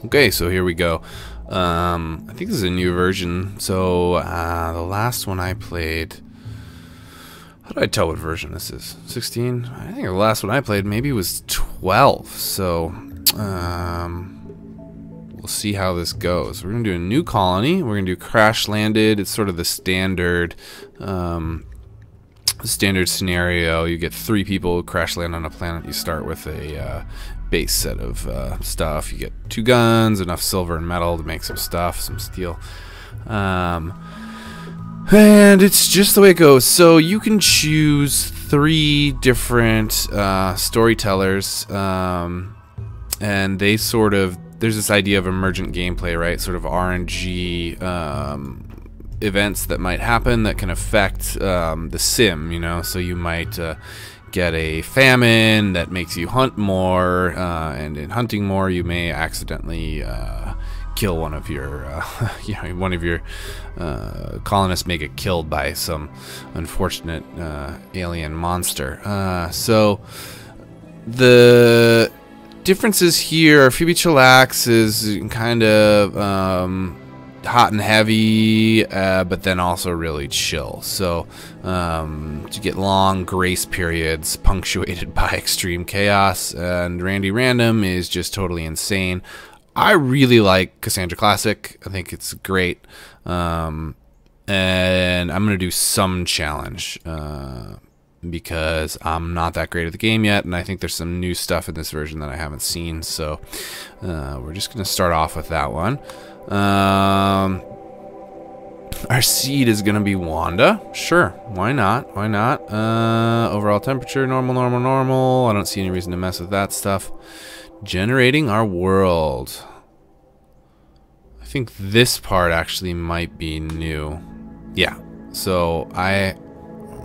Okay, so here we go. I think this is a new version. So the last one I played, how do I tell what version this is? 16? I think the last one I played maybe was 12. So we'll see how this goes. We're gonna do a new colony. We're gonna do crash landed. It's sort of the standard scenario. You get 3 people who crash land on a planet. You start with a base set of stuff. You get 2 guns, enough silver and metal to make some stuff, some steel. And it's just the way it goes. So you can choose 3 different storytellers, and they sort of, there's this idea of emergent gameplay, right? Sort of RNG events that might happen that can affect the sim, you know. So you might get a famine that makes you hunt more, and in hunting more you may accidentally kill one of your one of your colonists may get killed by some unfortunate alien monster. So the differences here, Phoebe Chillax is kind of hot and heavy, but then also really chill. So to get long grace periods punctuated by extreme chaos, and Randy Random is just totally insane. I really like Cassandra Classic. I think it's great, and I'm gonna do some challenge because I'm not that great at the game yet, and I think there's some new stuff in this version that I haven't seen. So we're just gonna start off with that one. Our seed is gonna be Wanda. Sure, why not? Why not? Overall temperature, normal, normal, normal. I don't see any reason to mess with that stuff. Generating our world. I think this part actually might be new. Yeah. So I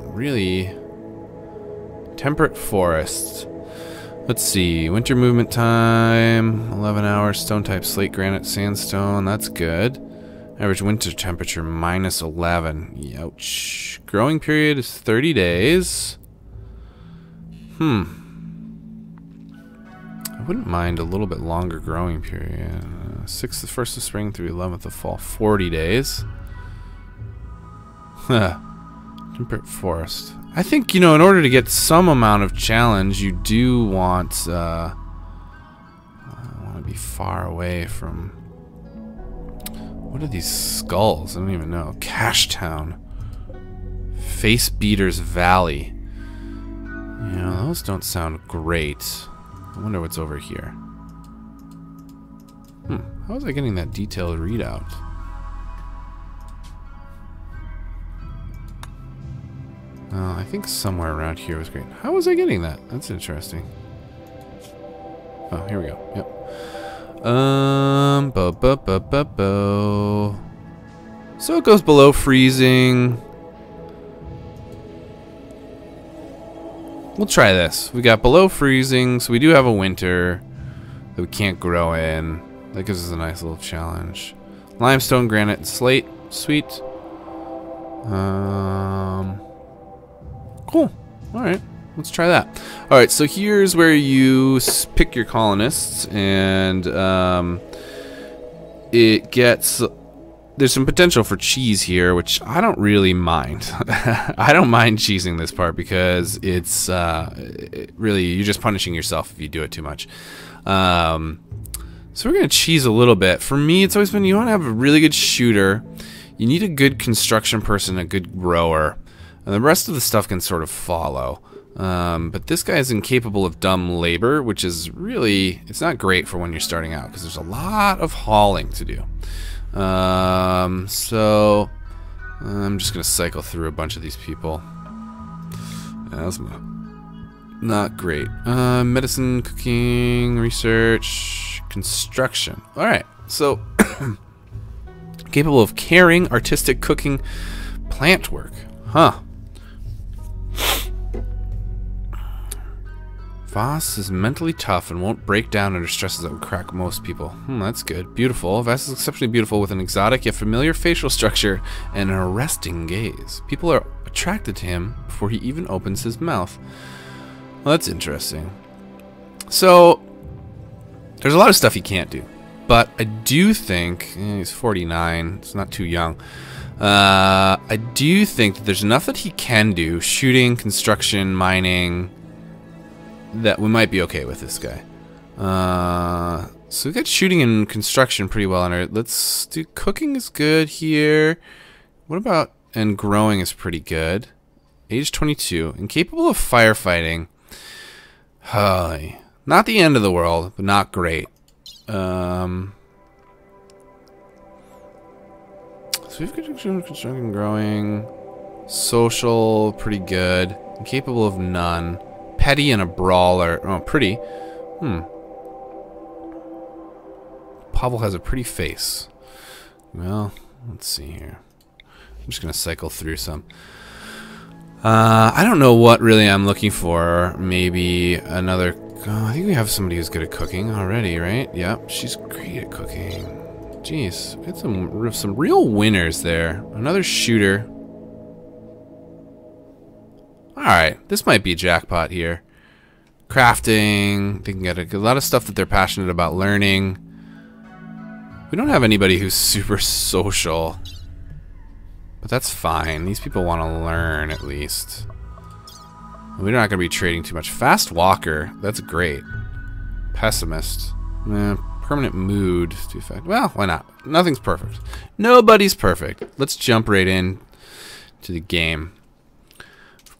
really temperate forests. Let's see, winter movement time, 11 hours, stone type, slate, granite, sandstone, that's good. Average winter temperature, -11, ouch. Growing period is 30 days. I wouldn't mind a little bit longer growing period. 6th, the 1st of spring through 11th of fall, 40 days. Temperate forest. I think, you know, in order to get some amount of challenge, you do want to be far away from... What are these skulls? I don't even know. Cash Town. Face Beaters Valley. You know, those don't sound great. I wonder what's over here. How was I getting that detailed readout? I think somewhere around here was great. How was I getting that? That's interesting. Oh, here we go. Yep. So it goes below freezing. We'll try this. We got below freezing, so we do have a winter that we can't grow in. That gives us a nice little challenge. Limestone, granite, and slate. Sweet. Cool. Alright, let's try that. Alright, so here's where you pick your colonists, and it gets... There's some potential for cheese here, which I don't really mind. I don't mind cheesing this part because it's really, you're just punishing yourself if you do it too much. So we're going to cheese a little bit. For me, it's always been, you want to have a really good shooter. You need a good construction person, a good grower. And the rest of the stuff can sort of follow. But this guy is incapable of dumb labor, which is really, it's not great for when you're starting out because there's a lot of hauling to do. So I'm just going to cycle through a bunch of these people. That's not great. Medicine, cooking, research, construction. Alright, so capable of caring, artistic, cooking, plant work. Huh. Voss is mentally tough and won't break down under stresses that would crack most people. That's good. Beautiful. Voss is exceptionally beautiful with an exotic yet familiar facial structure and an arresting gaze. People are attracted to him before he even opens his mouth. Well, that's interesting. So, there's a lot of stuff he can't do. but I do think he's 49. It's not too young. I do think that there's enough that he can do, shooting, construction, mining, that we might be okay with this guy. So we got shooting and construction pretty well under it. Let's do cooking is good here. What about, and growing is pretty good. Age 22, incapable of firefighting. Not the end of the world, but not great. So we've got construction, growing, social, pretty good. Incapable of none. Petty and a brawler. Oh, pretty. Pavel has a pretty face. Well, let's see here. I'm just gonna cycle through some. I don't know what really I'm looking for. Maybe another. Oh, I think we have somebody who's good at cooking already, right? Yep, she's great at cooking. Jeez, we had some real winners there. Another shooter. All right, this might be a jackpot here. Crafting. They can get a lot of stuff that they're passionate about learning. We don't have anybody who's super social. But that's fine. These people want to learn, at least. We're not going to be trading too much. Fast walker. That's great. Pessimist. Permanent mood. Well, why not? Nothing's perfect. Nobody's perfect. Let's jump right in to the game.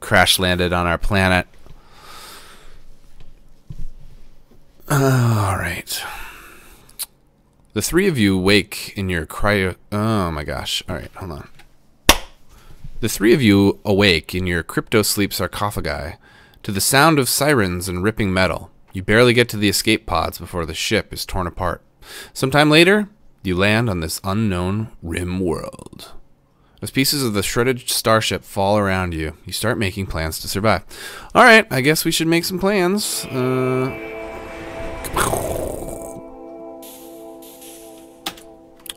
Crash landed on our planet. Alright. The three of you wake in your cryo... Oh my gosh. Alright, hold on. The three of you awake in your crypto-sleep sarcophagi to the sound of sirens and ripping metal. You barely get to the escape pods before the ship is torn apart. Sometime later, you land on this unknown RimWorld. As pieces of the shredded starship fall around you, you start making plans to survive. Alright, I guess we should make some plans.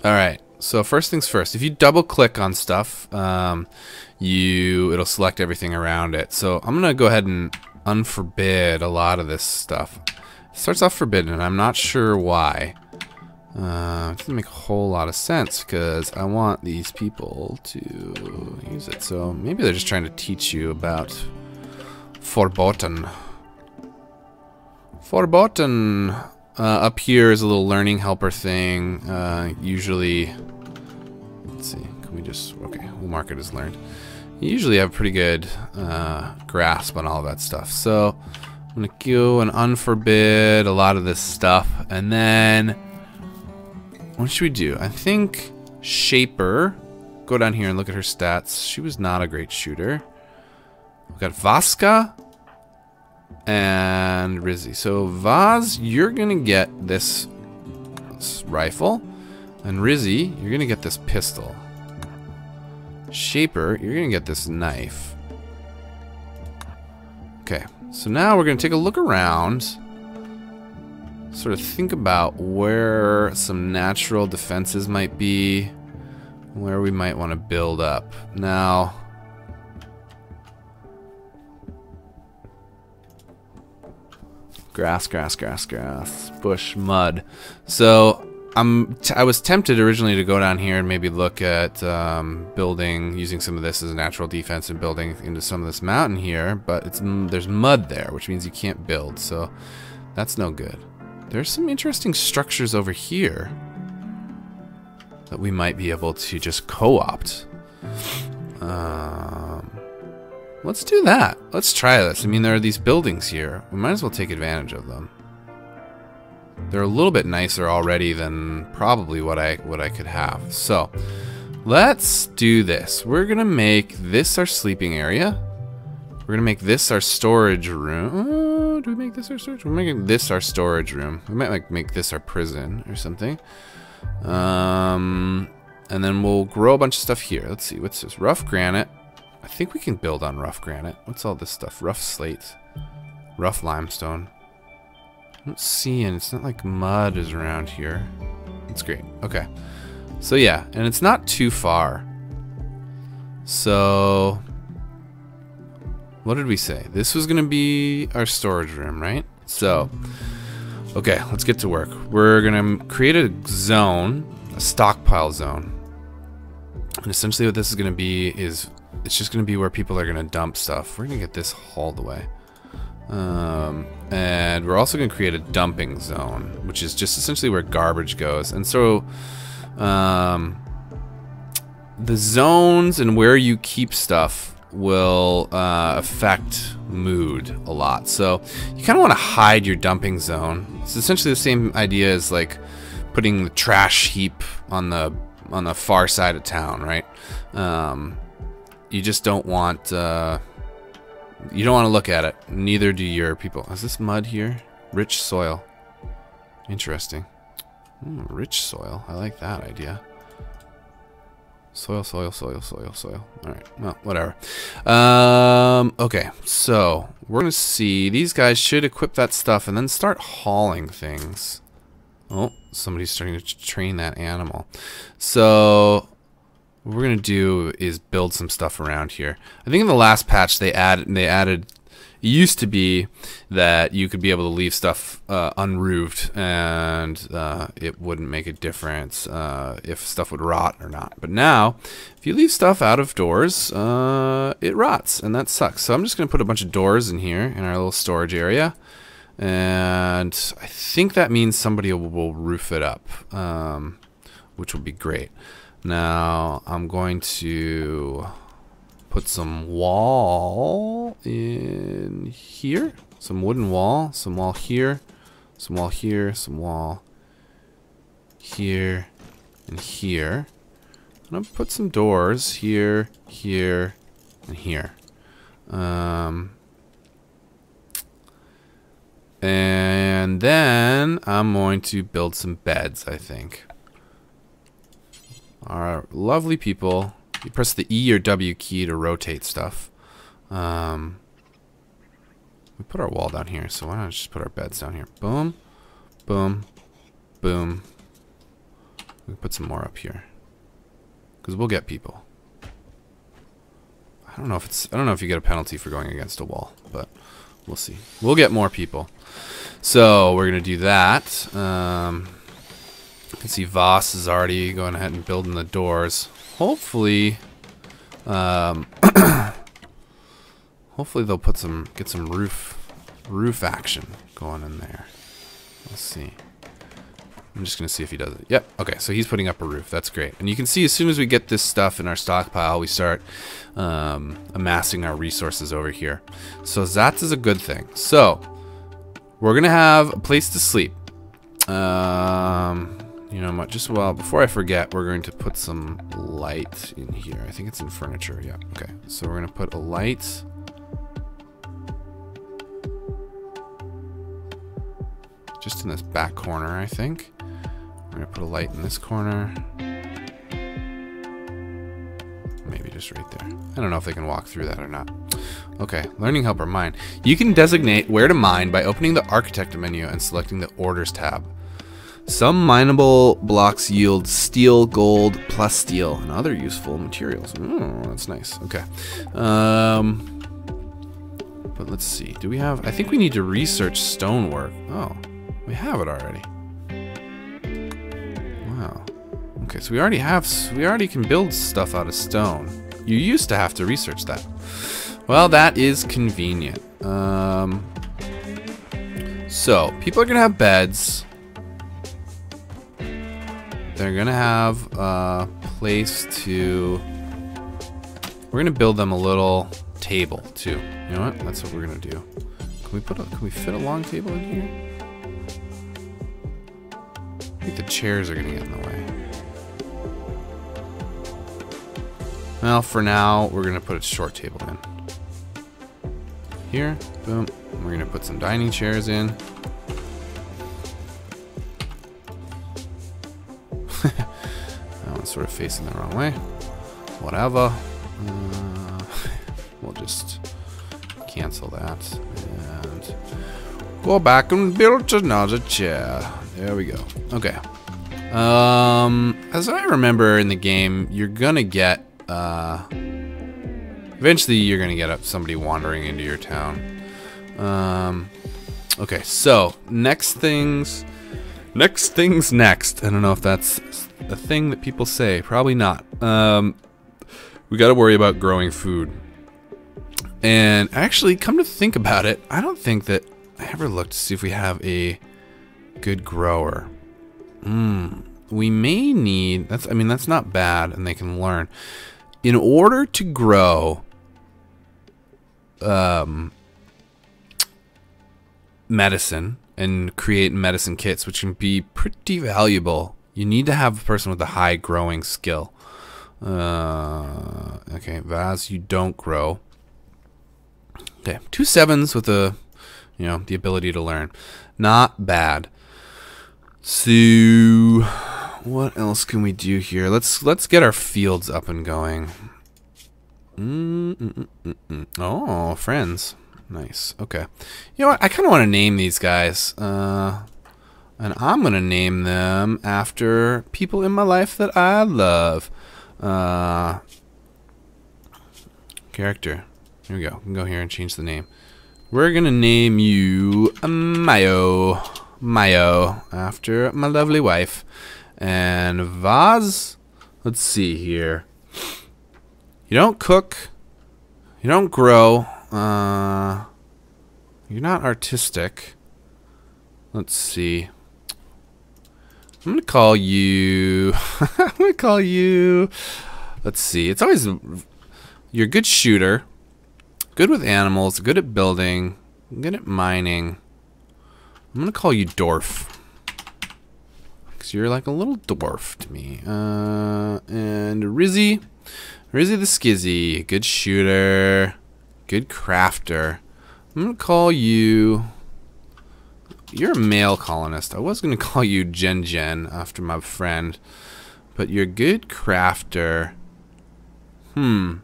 Alright, so first things first. If you double click on stuff, it'll select everything around it. So I'm gonna go ahead and unforbid a lot of this stuff. It starts off forbidden, and I'm not sure why. It doesn't make a whole lot of sense because I want these people to use it. So maybe they're just trying to teach you about verboten. Verboten. Up here is a little learning helper thing. Usually, let's see, can we just, okay, we'll mark it as learned. You usually have a pretty good grasp on all of that stuff. So I'm gonna go and unforbid a lot of this stuff. And then, what should we do? I think Shaper, go down here and look at her stats. She was not a great shooter. We've got Vaska and Rizzy. So Vaz, you're gonna get this rifle, and Rizzy, you're gonna get this pistol. Shaper, you're gonna get this knife. Okay, so now we're gonna take a look around, sort of think about where some natural defenses might be, where we might want to build up. Now, grass, bush, mud. So I was tempted originally to go down here and maybe look at building, using some of this as a natural defense and building into some of this mountain here, but there's mud there, which means you can't build, so that's no good. There's some interesting structures over here that we might be able to just co-opt. Let's do that. Let's try this. I mean, there are these buildings here. We might as well take advantage of them. They're a little bit nicer already than probably what I could have. So, let's do this. We're gonna make this our sleeping area. We're gonna make this our storage room. Oh, do we make this our storage room? We're making this our storage room. We might like make this our prison or something. And then we'll grow a bunch of stuff here. Let's see, what's this? Rough granite. I think we can build on rough granite. What's all this stuff? Rough slate. Rough limestone. I don't see it. It's not like mud is around here. That's great. Okay. So yeah, and it's not too far. So, what did we say? This was going to be our storage room, right? So, Okay, let's get to work. We're gonna create a zone, a stockpile zone. And essentially what this is gonna be is, it's just gonna be where people are gonna dump stuff. We're gonna get this hauled away. And we're also gonna create a dumping zone, which is just essentially where garbage goes. And so, the zones and where you keep stuff will affect mood a lot. So you kind of want to hide your dumping zone. It's essentially the same idea as like putting the trash heap on the far side of town, right? You just don't want to look at it. Neither do your people. Is this mud here? Rich soil. Interesting. Rich soil. I like that idea. Soil. Alright, well, whatever. Okay, so we're gonna see. These guys should equip that stuff and then start hauling things. Oh, somebody's starting to train that animal. So what we're gonna do is build some stuff around here. I think in the last patch they added it used to be that you could be able to leave stuff unroofed and it wouldn't make a difference if stuff would rot or not. But now, if you leave stuff out of doors, it rots, and that sucks. So I'm just going to put a bunch of doors in here in our little storage area. And I think that means somebody will roof it up, which will be great. Now, I'm going to put some wall in here, some wooden wall, some wall here, some wall here, some wall here, and here. And I'll put some doors here, here, and here. And then I'm going to build some beds, I think. Our lovely people. You press the E or W key to rotate stuff. We put our wall down here, so why not just put our beds down here? Boom, boom, boom. We put some more up here, because we'll get people. I don't know if you get a penalty for going against a wall, but we'll see. We'll get more people. So we're gonna do that. You can see Voss is already going ahead and building the doors. Hopefully, hopefully they'll get some roof action going in there. Let's see. I'm just gonna see if he does it. Yep. Okay. So he's putting up a roof. That's great. And you can see as soon as we get this stuff in our stockpile, we start amassing our resources over here. So that is a good thing. So we're gonna have a place to sleep. You know, before I forget, we're going to put some light in here. I think it's in furniture. Yeah. Okay. So we're going to put a light. Just in this back corner, I think. We're going to put a light in this corner. Maybe just right there. I don't know if they can walk through that or not. Okay. Learning helper mine. You can designate where to mine by opening the architect menu and selecting the orders tab. Some mineable blocks yield steel, gold, plus steel, and other useful materials. Oh, that's nice. Okay. But let's see. Do we have... I think we need to research stonework. Oh, we have it already. Wow. Okay, so we already can build stuff out of stone. You used to have to research that. Well, that is convenient. So, people are going to have beds. They're gonna have a place to... We're gonna build them a little table too. You know what? That's what we're gonna do. Can we fit a long table in here? I think the chairs are gonna get in the way. Well, for now, we're gonna put a short table in. Here, boom. We're gonna put some dining chairs in. That one's sort of facing the wrong way. Whatever. We'll just cancel that and go back and build another chair. There we go. Okay. As I remember in the game, you're gonna get eventually you're gonna get somebody wandering into your town. Okay, so next things next. I don't know if that's a thing that people say. Probably not. We got to worry about growing food. And actually, come to think about it, I don't think that I ever looked to see if we have a good grower. We may need, that's not bad, and they can learn. In order to grow medicine and create medicine kits, which can be pretty valuable, you need to have a person with a high growing skill. Okay, Vaz, you don't grow. Okay, 2 7s with the ability to learn. Not bad. So what else can we do here? Let's get our fields up and going. Oh, friends. Nice. Okay. You know what? I kind of want to name these guys. And I'm going to name them after people in my life that I love. Character. Here we go. We can go here and change the name. We're going to name you Mayo. Mayo, after my lovely wife. And Vaz, let's see here. You don't cook. You don't grow. You're not artistic. Let's see. I'm going to call you... Let's see. It's always... You're a good shooter. Good with animals. Good at building. Good at mining. I'm going to call you Dwarf. Because you're like a little dwarf to me. And Rizzy. Rizzy the Skizzy. Good shooter. Good crafter. I'm going to call you... You're a male colonist. I was going to call you Jen after my friend. But you're a good crafter. Who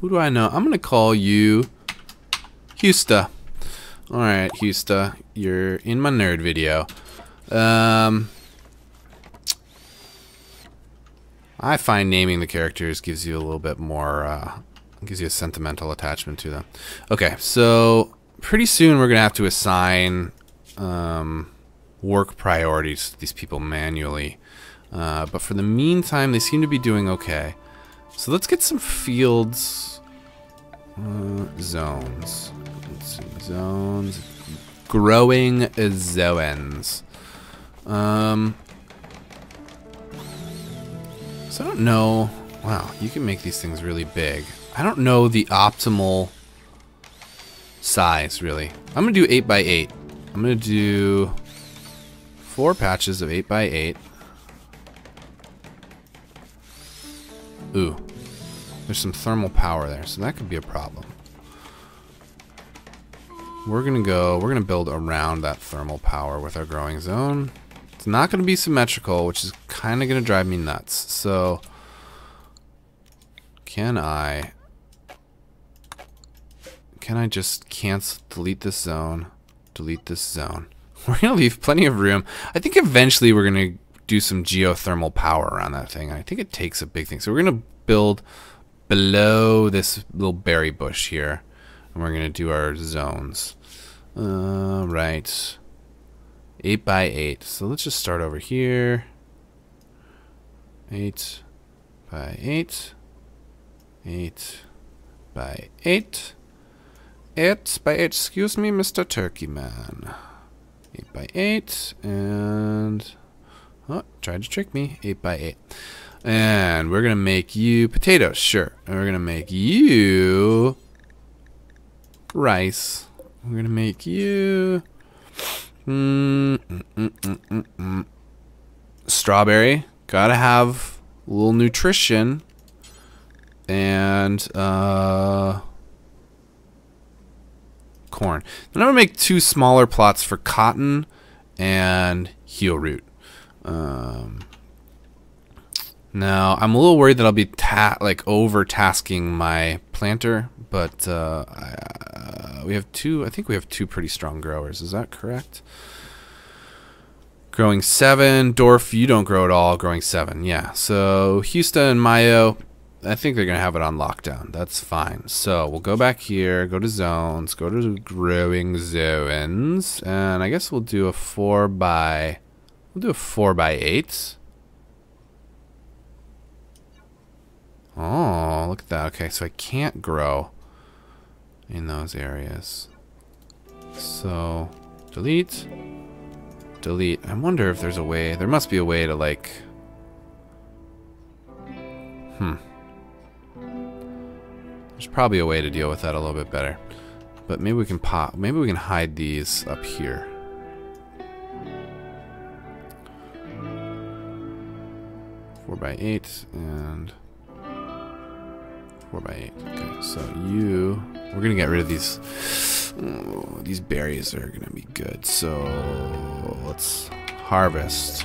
do I know? I'm going to call you Husta. Alright, Husta. You're in my nerd video. I find naming the characters gives you a little bit more, gives you a sentimental attachment to them. Okay, so pretty soon we're going to have to assign work priorities to these people manually. But for the meantime, they seem to be doing okay. So let's get some fields. Zones. Let's see. Zones. Growing zones. So I don't know. Wow, you can make these things really big. I don't know the optimal size, really. I'm going to do 8x8. I'm going to do 4 patches of 8x8. Ooh. There's some thermal power there, so that could be a problem. We're gonna build around that thermal power with our growing zone. It's not gonna be symmetrical, which is kinda gonna drive me nuts. So can I just delete this zone, delete this zone? We're gonna leave plenty of room. I think eventually we're gonna do some geothermal power around that thing. I think it takes a big thing. So we're gonna build below this little berry bush here, and we're gonna do our zones. Right, 8x8. So let's just start over here. 8x8, 8x8, 8x8. Excuse me, Mr. Turkey Man. 8x8, and oh, tried to trick me. 8x8. And we're going to make you potatoes, sure. And we're going to make you rice. We're going to make you strawberry. Got to have a little nutrition. And corn. Then I'm going to make 2 smaller plots for cotton and heel root. Now, I'm a little worried that I'll be over-tasking my planter, but we have 2, I think we have 2 pretty strong growers. Is that correct? Growing 7. Dorf, you don't grow at all. Growing 7, yeah. So, Husta and Mayo, I think they're gonna have it on lockdown. That's fine. So we'll go back here, go to zones, go to growing zones, and I guess we'll do a 4x8. Oh, look at that. Okay, so I can't grow in those areas. So delete. Delete. I wonder if there's a way. There must be a way to like. There's probably a way to deal with that a little bit better. But maybe we can maybe we can hide these up here. Four by 8 and 4x8. Okay, so we're gonna get rid of these. Oh, these berries are gonna be good. So let's harvest.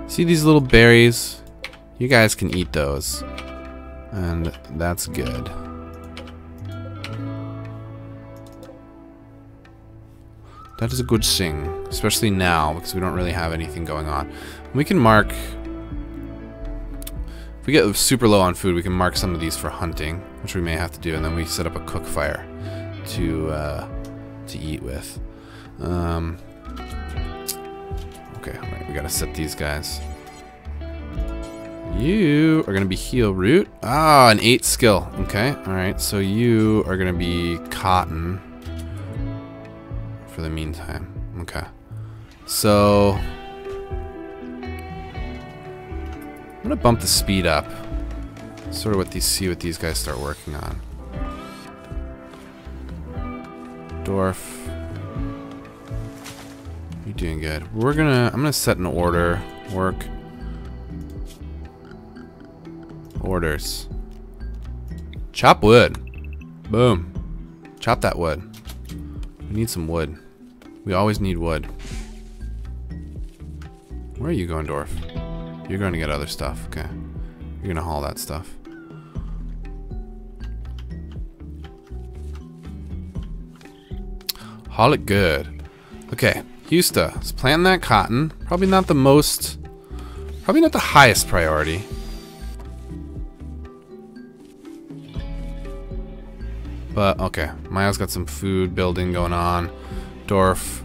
See these little berries? You guys can eat those, and that's good. That is a good thing, especially now because we don't really have anything going on. We can mark. If we get super low on food, we can mark some of these for hunting, which we may have to do, and then we set up a cook fire to eat with. Okay, all right, we gotta set these guys. You are gonna be heal root. Ah, an 8 skill. Okay, all right. So you are gonna be cotton for the meantime. Okay. So I'm gonna bump the speed up. Sort of what these guys start working on. Dwarf. You're doing good. I'm gonna set an order. Work. Orders. Chop wood. Boom. Chop that wood. We need some wood. We always need wood. Where are you going, dwarf? You're going to get other stuff. Okay. You're going to haul that stuff. Haul it good. Okay. Houston. Let's plant that cotton. Probably not the highest priority. But, okay. Maya's got some food building going on. Dwarf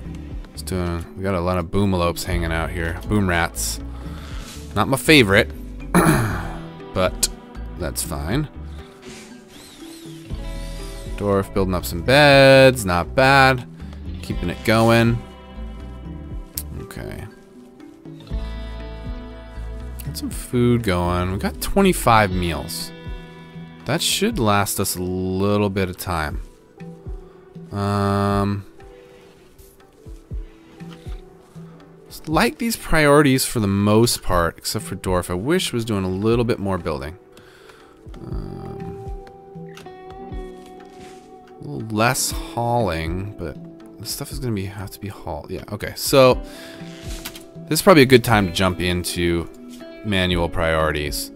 is doing... We got a lot of boomalopes hanging out here. Boom rats. Not my favorite. But, that's fine. Dwarf building up some beds. Not bad. Keeping it going. Okay. Got some food going. We got 25 meals. That should last us a little bit of time. Like these priorities for the most part, except for Dwarf. I wish was doing a little bit more building. A little less hauling, but this stuff is going to have to be hauled. Yeah, okay. So this is probably a good time to jump into manual priorities.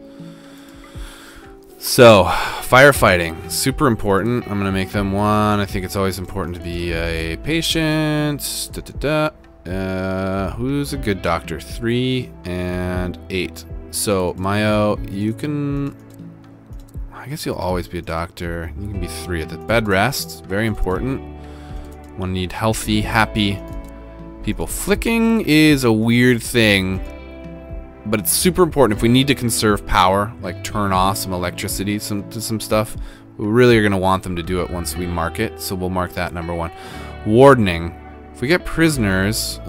So, firefighting, super important. I'm gonna make them one. I think it's always important to be a patient. Who's a good doctor? 3 and 8. So, Mayo, you can... I guess you'll always be a doctor. You can be 3 at the bed rest. Very important. One need healthy, happy people. Flicking is a weird thing, but it's super important if we need to conserve power, like turn off some electricity to some stuff. We really are going to want them to do it once we mark it, so we'll mark that number 1. Wardening. If we get prisoners,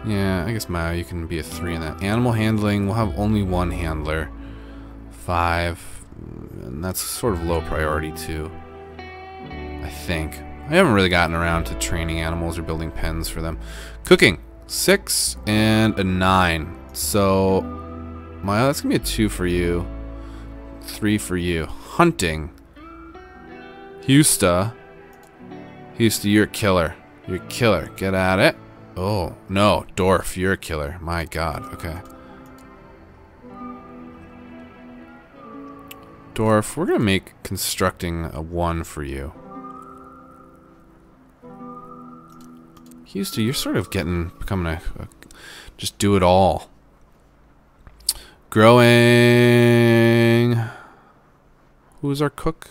yeah, I guess Maya, you can be a 3 in that. Animal handling, we'll have only 1 handler. 5, and that's sort of low priority too, I think. I haven't really gotten around to training animals or building pens for them. Cooking. 6 and a 9. So, Maya, that's gonna be a 2 for you. 3 for you. Hunting. Houston, you're a killer. You're a killer. Get at it. Oh, no. Dwarf, you're a killer. My god. Okay. Dwarf, we're gonna make constructing a 1 for you. Houston, you're sort of becoming a just do it all. Growing. Who's our cook?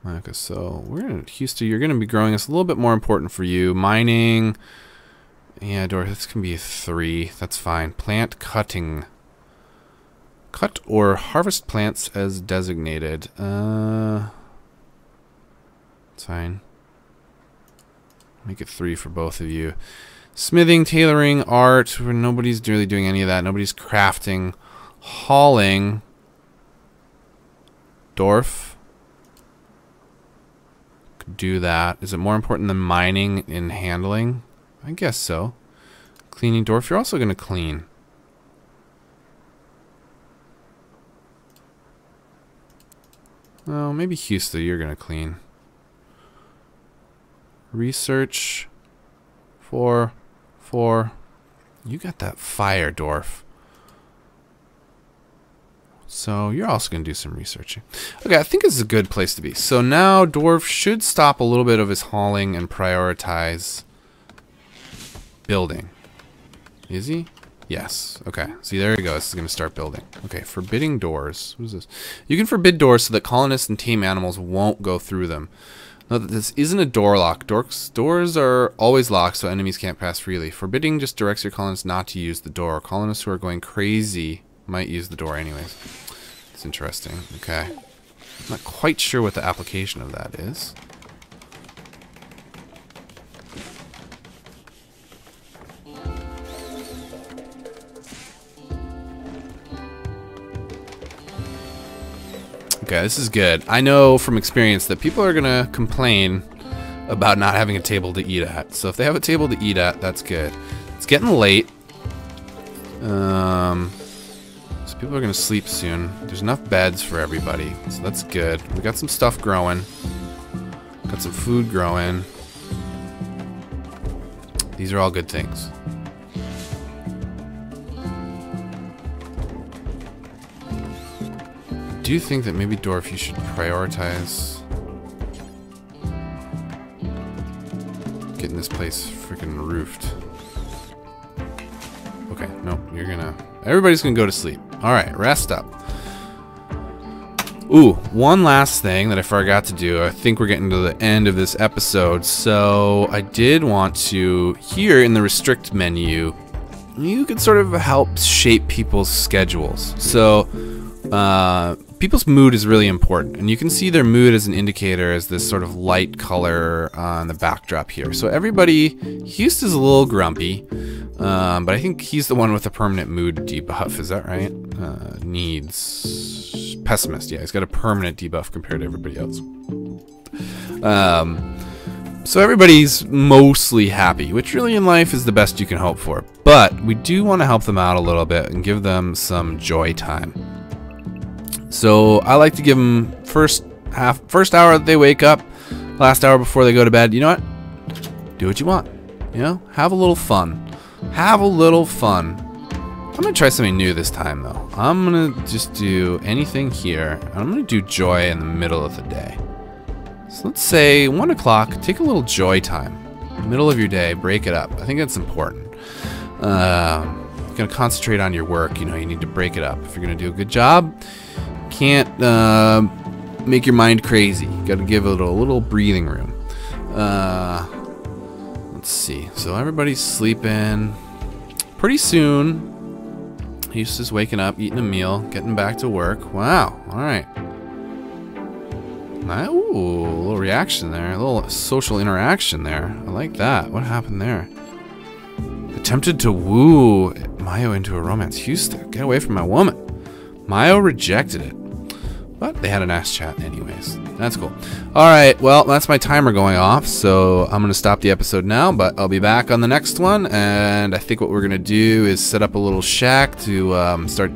Okay, so we're gonna Houston. You're gonna be growing. It's a little bit more important for you. Mining. Yeah, Doris, this can be a 3. That's fine. Plant cutting. Cut or harvest plants as designated. It's fine. Make it 3 for both of you. Smithing, tailoring, art. Nobody's really doing any of that. Nobody's crafting. Hauling. Dwarf. Could do that. Is it more important than mining and handling? I guess so. Cleaning. Dwarf, you're also going to clean. Oh, maybe Houston, you're going to clean. Research. 4. You got that fire, Dwarf. So you're also going to do some researching. Okay, I think this is a good place to be. So now Dwarf should stop a little bit of his hauling and prioritize building. Is he? Yes. Okay. See, there he goes. He's going to start building. Okay, forbidding doors. What is this? You can forbid doors so that colonists and tame animals won't go through them. Note that this isn't a door lock. Doors are always locked so enemies can't pass freely. Forbidding just directs your colonists not to use the door. Colonists who are going crazy might use the door anyways. It's interesting. Okay. I'm not quite sure what the application of that is. Okay, this is good. I know from experience that people are gonna complain about not having a table to eat at. So if they have a table to eat at, that's good. It's getting late. So people are gonna sleep soon. There's enough beds for everybody, so that's good. We got some stuff growing. Got some food growing. These are all good things. Do you think that maybe, Dwarf, you should prioritize getting this place freaking roofed? Okay, no, you're gonna... Everybody's gonna go to sleep. Alright, rest up. Ooh, one last thing that I forgot to do. I think we're getting to the end of this episode. So I did want to, here in the restrict menu, you could sort of help shape people's schedules. So people's mood is really important, and you can see their mood as an indicator as this sort of light color on the backdrop here. So everybody, Houston's a little grumpy, but I think he's the one with the permanent mood debuff. Is that right? Needs pessimist. Yeah, he's got a permanent debuff compared to everybody else. So everybody's mostly happy, which really in life is the best you can hope for. But we do want to help them out a little bit and give them some joy time. So I like to give them first hour that they wake up, last hour before they go to bed. You know what? Do what you want. You know, have a little fun. Have a little fun. I'm gonna try something new this time though. I'm gonna just do anything here. I'm gonna do joy in the middle of the day. So let's say 1 o'clock. Take a little joy time. Middle of your day, break it up. I think that's important. You're gonna concentrate on your work. You know, you need to break it up. If you're gonna do a good job, can't make your mind crazy. You got to give it a little breathing room. Let's see. So everybody's sleeping. Pretty soon, he's just waking up, eating a meal, getting back to work. Wow. All right. Ooh, a little reaction there. A little social interaction there. I like that. What happened there? Attempted to woo Mayo into a romance. Houston, get away from my woman. Mayo rejected it. But they had a nice chat anyways. That's cool. Alright, well, that's my timer going off, so I'm going to stop the episode now, but I'll be back on the next one, and I think what we're going to do is set up a little shack to start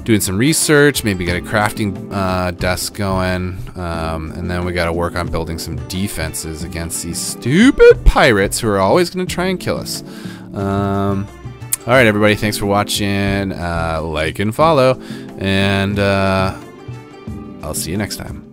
doing some research, maybe get a crafting desk going, and then we got to work on building some defenses against these stupid pirates who are always going to try and kill us. Alright, everybody, thanks for watching. Like and follow, and I'll see you next time.